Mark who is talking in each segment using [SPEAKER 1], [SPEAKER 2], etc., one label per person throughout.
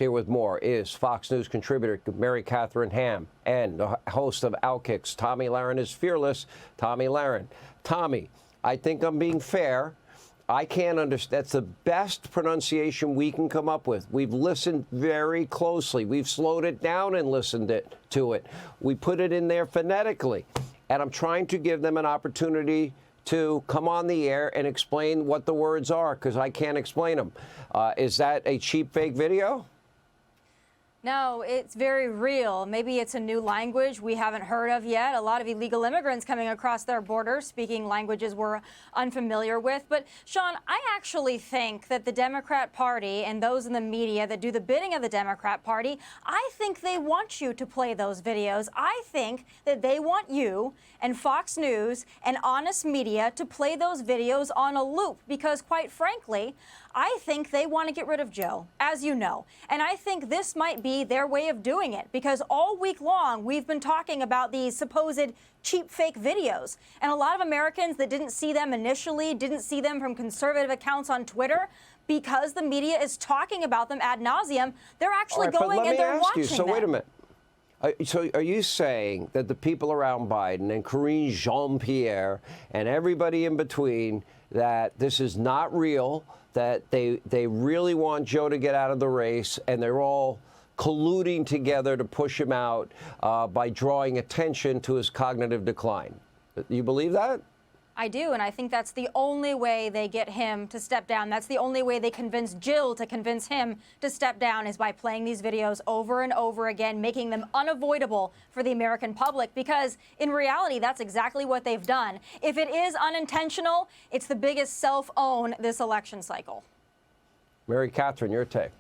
[SPEAKER 1] Here with more is Fox News contributor Mary Katharine Ham and the host of OutKick's Tomi Lahren is Fearless, Tomi Lahren. Tomi, I think I'm being fair. I can't understand. That's the best pronunciation we can come up with. We've listened very closely. We've slowed it down and listened to it. We put it in there phonetically. And I'm trying to give them an opportunity to come on the air and explain what the words are, because I can't explain them. Is that a cheap fake video?
[SPEAKER 2] No, it's very real. Maybe it's a new language we haven't heard of yet. A lot of illegal immigrants coming across their borders speaking languages we're unfamiliar with. But, Sean, I actually think that the Democrat Party and those in the media that do the bidding of the Democrat Party, I think they want you to play those videos. I think that they want you and Fox News and honest media to play those videos on a loop because, quite frankly, I think they want to get rid of Joe, as you know. And I think this might be their way of doing it because all week long we've been talking about these supposed cheap fake videos. And a lot of Americans that didn't see them initially, didn't see them from conservative accounts on Twitter, because the media is talking about them ad nauseum, they're actually going and they're watching them.
[SPEAKER 1] So wait a minute. So are you saying that the people around Biden and Karine Jean-Pierre and everybody in between, that this is not real, that they really want Joe to get out of the race, and they're all colluding together to push him out by drawing attention to his cognitive decline? You believe that?
[SPEAKER 2] I do, and I think that's the only way they get him to step down. That's the only way they convince Jill to convince him to step down is by playing these videos over and over again, making them unavoidable for the American public, because in reality, that's exactly what they've done. If it is unintentional, it's the biggest self-own this election cycle.
[SPEAKER 1] Mary Katharine, your take.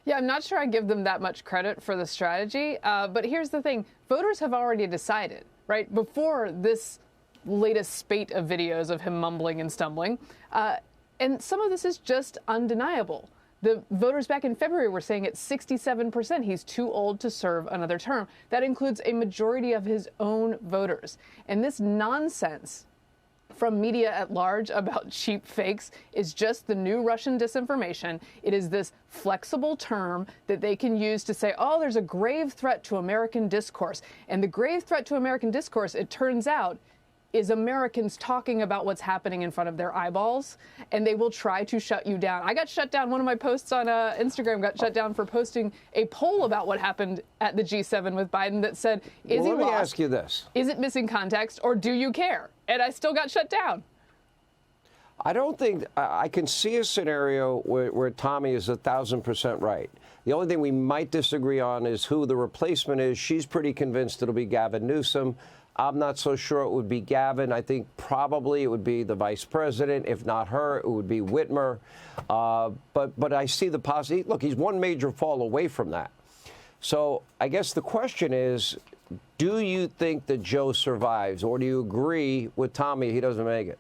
[SPEAKER 3] Yeah, I'm not sure I give them that much credit for the strategy, but here's the thing. Voters have already decided, right, before this latest spate of videos of him mumbling and stumbling. And some of this is just undeniable. The voters back in February were saying at 67% he's too old to serve another term. That includes a majority of his own voters. And this nonsense from media at large about cheap fakes is just the new Russian disinformation. It is this flexible term that they can use to say, oh, there's a grave threat to American discourse. And the grave threat to American discourse, it turns out, is Americans talking about what's happening in front of their eyeballs, and they will try to shut you down. I got shut down. One of my posts on Instagram got shut down for posting a poll about what happened at the G7 with Biden that said, is he lost?
[SPEAKER 1] Let me ask you this.
[SPEAKER 3] Is it missing context, or do you care? And I still got shut down.
[SPEAKER 1] I don't think I can see a scenario where Tomi is 1,000% right. The only thing we might disagree on is who the replacement is. She's pretty convinced it'll be Gavin Newsom. I'm not so sure it would be Gavin. I think probably it would be the vice president. If not her, it would be Whitmer. But I see the possibility. Look, he's one major fall away from that. So I guess the question is, do you think that Joe survives, or do you agree with Tomi he doesn't make it?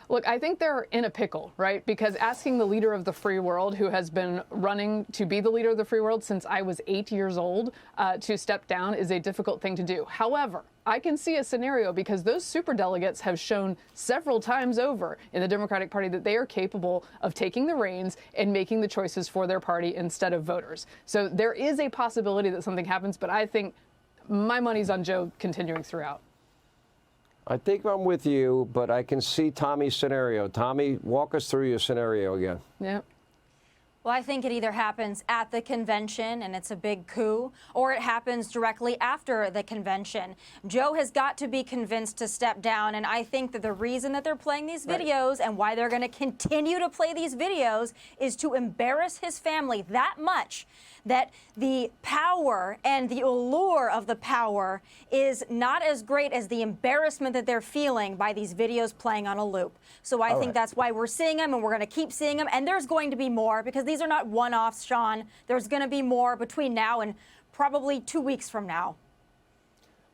[SPEAKER 3] Look, I think they're in a pickle, right? Because asking the leader of the free world, who has been running to be the leader of the free world since I was 8 years old, to step down is a difficult thing to do. However, I can see a scenario because those superdelegates have shown several times over in the Democratic Party that they are capable of taking the reins and making the choices for their party instead of voters. So there is a possibility that something happens, but I think my money's on Joe continuing throughout.
[SPEAKER 1] I think I'm with you, but I can see Tomi's scenario. Tomi, walk us through your scenario again.
[SPEAKER 3] Yeah.
[SPEAKER 2] Well, I think it either happens at the convention and it's a big coup, or it happens directly after the convention. Joe has got to be convinced to step down, and I think that the reason that they're playing these videos and why they're going to continue to play these videos is to embarrass his family that much that the power and the allure of the power is not as great as the embarrassment that they're feeling by these videos playing on a loop. So I think that's why we're seeing them, and we're going to keep seeing them. And there's going to be more, because these are not one-offs, Sean. There's going to be more between now and probably 2 weeks from now.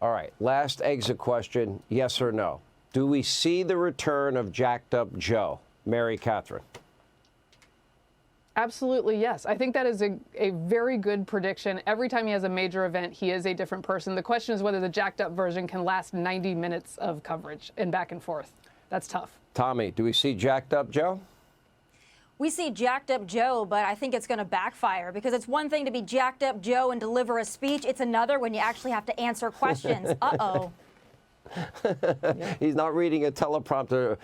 [SPEAKER 1] All right. Last exit question, yes or no. Do we see the return of jacked up Joe? Mary Katharine.
[SPEAKER 3] Absolutely, yes. I think that is a very good prediction. Every time he has a major event, he is a different person. The question is whether the jacked up version can last 90 minutes of coverage and back and forth. That's tough.
[SPEAKER 1] Tomi, do we see jacked up Joe?
[SPEAKER 2] we see jacked up Joe, but I think it's going to backfire because it's one thing to be jacked up Joe and deliver a speech. It's another when you actually have to answer questions. Uh-oh.
[SPEAKER 1] He's not reading a teleprompter,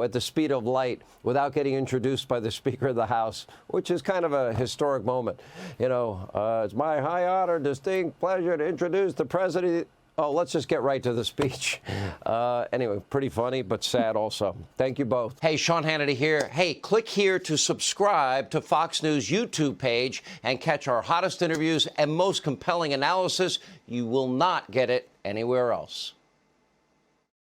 [SPEAKER 1] at the speed of light without getting introduced by the Speaker of the House, which is kind of a historic moment. It's my high honor, distinct pleasure to introduce the President. Oh, let's just get right to the speech. Anyway, pretty funny, but sad also. Thank you both. Hey, Sean Hannity here. Hey, click here to subscribe to Fox News YouTube page and catch our hottest interviews and most compelling analysis. You will not get it anywhere else.